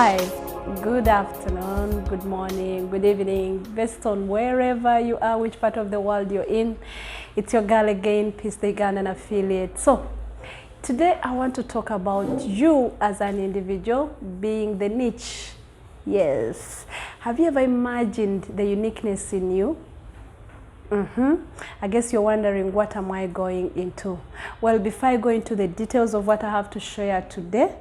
Hi, good afternoon, good morning, good evening, based on wherever you are, which part of the world you're in. It's your girl again, Peace the Ugandan affiliate. So today I want to talk about you as an individual being the niche. Yes. Have you ever imagined the uniqueness in you? I guess you're wondering, what am I going into? Well, before I go into the details of what I have to share today,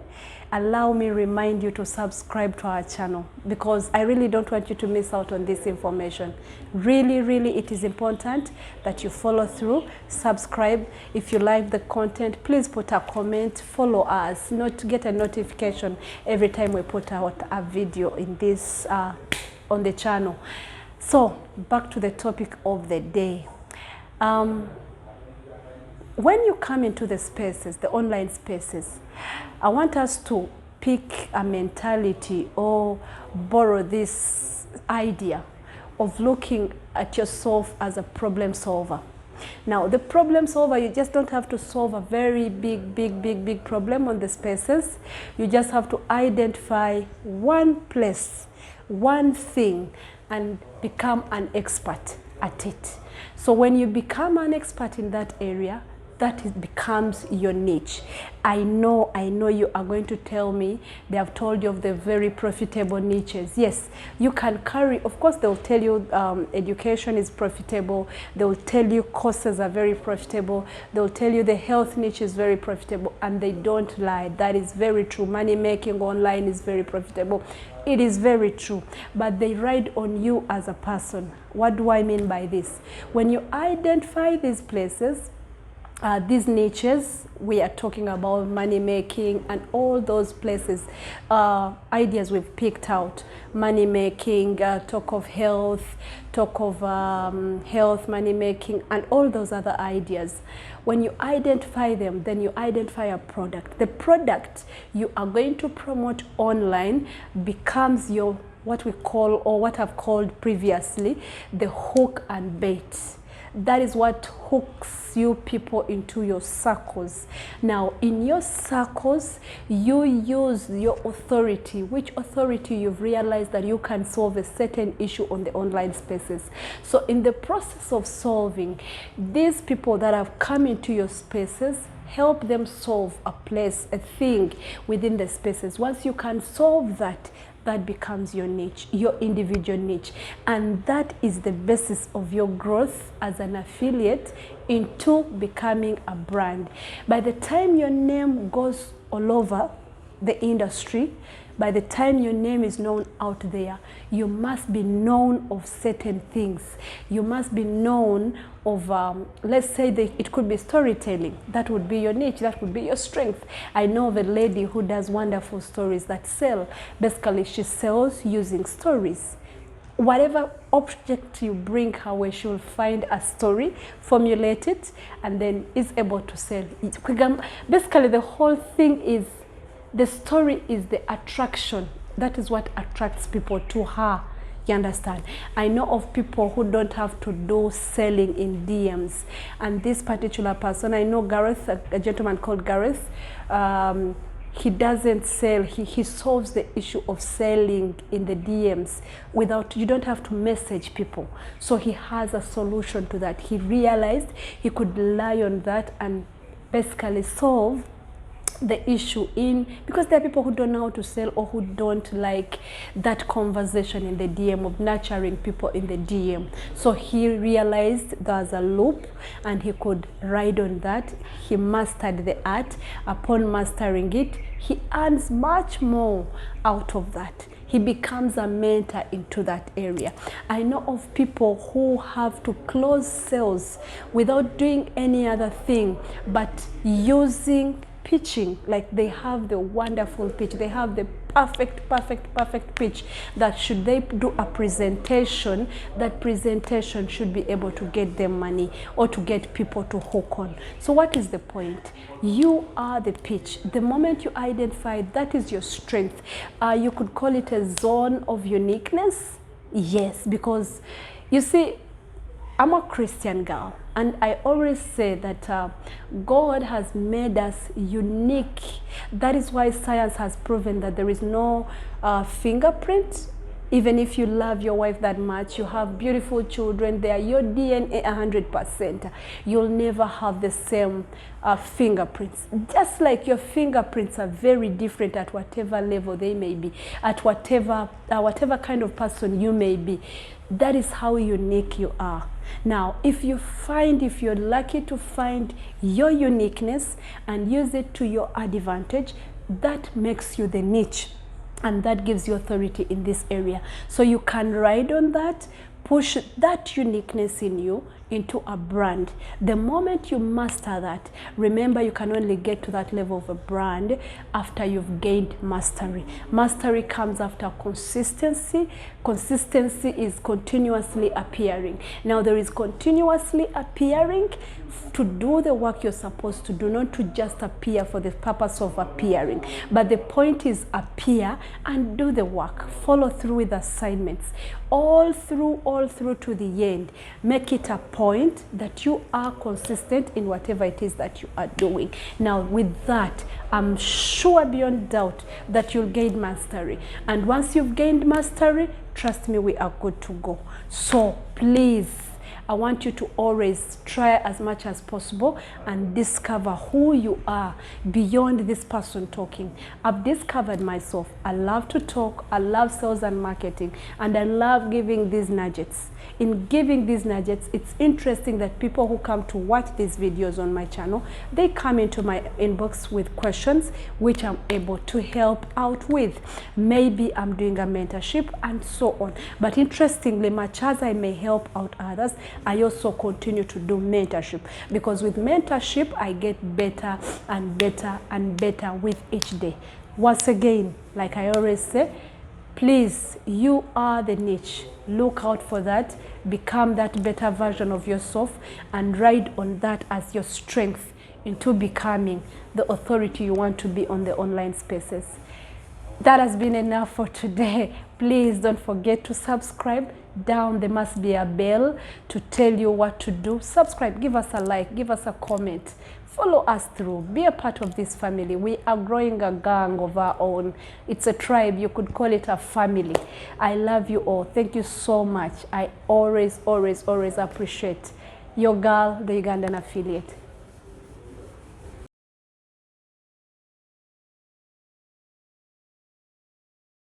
allow me remind you to subscribe to our channel, because I really don't want you to miss out on this information. Really, it is important that you follow through, subscribe. If you like the content, please put a comment, follow us, not to get a notification every time we put out a video in this on the channel. So back to the topic of the day. When you come into the spaces, the online spaces, I want us to pick a mentality or borrow this idea of looking at yourself as a problem solver. Now, the problem solver, you just don't have to solve a very big problem on the spaces. You just have to identify one place, one thing, and become an expert at it. So when you become an expert in that area, that becomes your niche. I know you are going to tell me they have told you of the very profitable niches. Yes, you can carry, of course they'll tell you education is profitable, they'll tell you courses are very profitable, they'll tell you the health niche is very profitable, and they don't lie. That is very true. Money making online is very profitable. It is very true, but they ride on you as a person. What do I mean by this? When you identify these places, these niches, we are talking about money making and all those places, ideas we've picked out, money making, talk of health, money making, and all those other ideas. When you identify them, then you identify a product. The product you are going to promote online becomes your, what we call, or what I've called previously, the hook and bait. That is what hooks you people into your circles. Now, in your circles, you use your authority, which authority you've realized that you can solve a certain issue on the online spaces. So in the process of solving, these people that have come into your spaces, help them solve a place, a thing within the spaces. Once you can solve that, that becomes your niche, your individual niche. And that is the basis of your growth as an affiliate into becoming a brand. By the time your name goes all over the industry, by the time your name is known out there, you must be known of certain things. You must be known of, let's say it could be storytelling. That would be your niche, that would be your strength. I know of a lady who does wonderful stories that sell. Basically, she sells using stories. Whatever object you bring her way, she will find a story, formulate it, and then is able to sell it. Basically, the whole thing is, the story is the attraction. That is what attracts people to her. You understand? I know of people who don't have to do selling in DMs. And this particular person, I know Gareth, a gentleman called Gareth, he doesn't sell. He solves the issue of selling in the DMs without, you don't have to message people. So he has a solution to that. He realized he could rely on that and basically solve the issue because there are people who don't know how to sell, or who don't like that conversation in the DM, of nurturing people in the DM. So he realized there's a loop and he could ride on that. He mastered the art. Upon mastering it, he earns much more out of that. He becomes a mentor into that area. I know of people who have to close sales without doing any other thing but using pitching. Like, they have the wonderful pitch, they have the perfect pitch, that should they do a presentation, that presentation should be able to get them money or to get people to hook on. So what is the point? You are the pitch. The moment you identify that is your strength, you could call it a zone of uniqueness. Yes, because you see, I'm a Christian girl, and I always say that God has made us unique. That is why science has proven that there is no fingerprint. Even if you love your wife that much, you have beautiful children, they are your DNA 100%. You'll never have the same fingerprints. Just like your fingerprints are very different at whatever level they may be, at whatever kind of person you may be. That is how unique you are. Now, if you're lucky to find your uniqueness and use it to your advantage, that makes you the niche. And that gives you authority in this area. So you can ride on that, push that uniqueness in you into a brand. The moment you master that, remember, you can only get to that level of a brand after you've gained mastery. Mastery comes after consistency. Consistency is continuously appearing. Now, there is continuously appearing to do the work you're supposed to do, not to just appear for the purpose of appearing. But the point is appear and do the work. Follow through with assignments. All through to the end. Make it a point that you are consistent in whatever it is that you are doing. Now, with that, I'm sure beyond doubt that you'll gain mastery. And once you've gained mastery, trust me, we are good to go. So please, I want you to always try as much as possible and discover who you are beyond this person talking. I've discovered myself. I love to talk. I love sales and marketing. And I love giving these nuggets. In giving these nuggets, it's interesting that people who come to watch these videos on my channel, they come into my inbox with questions which I'm able to help out with. Maybe I'm doing a mentorship and so on. But interestingly, much as I may help out others, I also continue to do mentorship, because with mentorship, I get better and better and better with each day. Once again, like I always say, please, you are the niche. Look out for that. Become that better version of yourself and ride on that as your strength into becoming the authority you want to be on the online spaces. That has been enough for today. Please don't forget to subscribe. Down there must be a bell to tell you what to do. Subscribe, give us a like, give us a comment. Follow us through. Be a part of this family. We are growing a gang of our own. It's a tribe. You could call it a family. I love you all. Thank you so much. I always appreciate your girl, the Ugandan affiliate.